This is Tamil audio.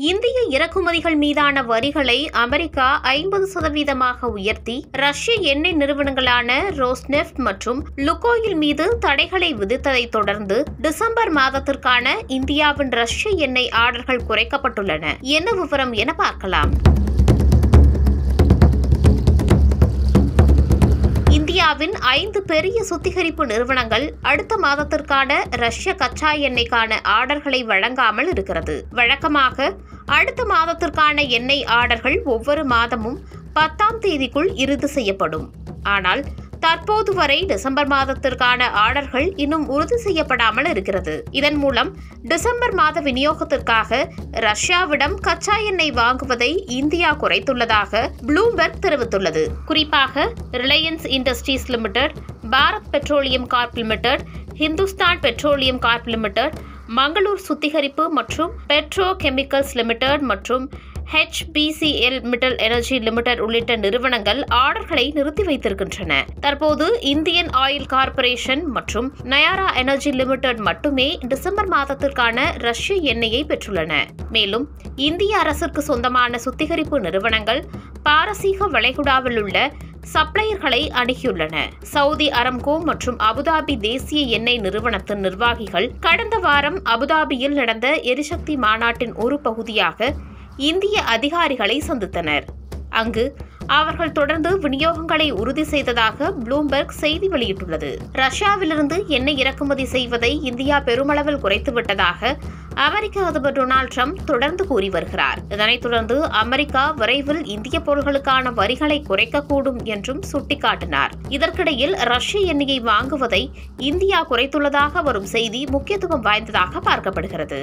இந்திய இறக்குமதிகள் மீதான வரிகளை அமெரிக்கா 50% உயர்த்தி ரஷ்ய எண்ணெய் நிறுவனங்களான ரோஸ்நெஃப்ட் மற்றும் லுகோயில் மீது தடைகளை விதித்ததை தொடர்ந்து டிசம்பர் மாதத்திற்கான இந்தியாவின் ரஷ்ய எண்ணெய் ஆர்டர்கள் குறைக்கப்பட்டுள்ளன. என்ன விவரம் என பார்க்கலாம். இந்தியாவின் 5 பெரிய சுத்திகரிப்பு நிறுவனங்கள் அடுத்த மாதத்திற்கான ரஷ்ய கச்சா எண்ணெய்க்கான ஆர்டர்களை வழங்காமல் இருக்கிறது. வழக்கமாக அடுத்த மாதத்திற்கான எண்ணெய் ஆர்டர்கள் ஒவ்வொரு மாதமும் 10ஆம் தேதிக்குள் இறுதி செய்யப்படும். ஆனால் தற்போது வரை டிசம்பர் மாதத்திற்கான ஆர்டர்கள் இன்னும் உறுதி செய்யப்படாமல் இருக்கிறது. இதன் மூலம் டிசம்பர் மாத விநியோகத்திற்காக ரஷ்யாவிடம் கச்சா எண்ணெய் வாங்குவதை இந்தியா குறைத்துள்ளதாக ப்ளூம்பெர்க் தெரிவித்துள்ளது. குறிப்பாக Reliance Industries Limited, Bharat Petroleum Corp Limited, Hindustan Petroleum Corp Limited, Mangalore சுத்திகரிப்பு மற்றும் பெட்ரோ கெமிக்கல்ஸ் லிமிடெட் மற்றும் HBCL மிட்டல் எனர்ஜி லிமிடெட் உள்ளிட்ட நிறுவனங்கள் ஆர்டர்களை நிறுத்தி வைத்திருக்கின்றன. தற்போது இந்தியன் ஆயில் கார்ப்பரேஷன் மற்றும் நயாரா எனர்ஜி லிமிடெட் மட்டுமே டிசம்பர் மாதத்திற்கான ரஷ்ய எண்ணெயை பெற்றுள்ளன. மேலும் இந்திய அரசிற்கு சொந்தமான சுத்திகரிப்பு நிறுவனங்கள் பாரசீக வளைகுடாவில் உள்ள சப்ளையர்களை அணுகியுள்ளன. சவுதி அரம்கோ மற்றும் அபுதாபி தேசிய எண்ணெய் நிறுவனத்தின் நிர்வாகிகள் கடந்த வாரம் அபுதாபியில் நடந்த எரிசக்தி மாநாட்டின் ஒரு பகுதியாக இந்திய அதிகாரிகளை சந்தித்தனர். அங்கு அவர்கள் தொடர்ந்து விநியோகங்களை உறுதி செய்ததாக ப்ளூம்பெர்க் செய்தி வெளியிட்டுள்ளது. ரஷ்யாவிலிருந்து எண்ணெய் இறக்குமதி செய்வதை இந்தியா பெருமளவில் குறைத்துவிட்டதாக அமெரிக்க அதிபர் டொனால்டு டிரம்ப் தொடர்ந்து கூறி வருகிறார். இதனைத் தொடர்ந்து அமெரிக்கா விரைவில் இந்திய பொருட்களுக்கான வரிகளை குறைக்கக்கூடும் என்றும் சுட்டிக்காட்டினார். இதற்கிடையில் ரஷ்ய எண்ணெயை வாங்குவதை இந்தியா குறைத்துள்ளதாக வரும் செய்தி முக்கியத்துவம் வாய்ந்ததாக பார்க்கப்படுகிறது.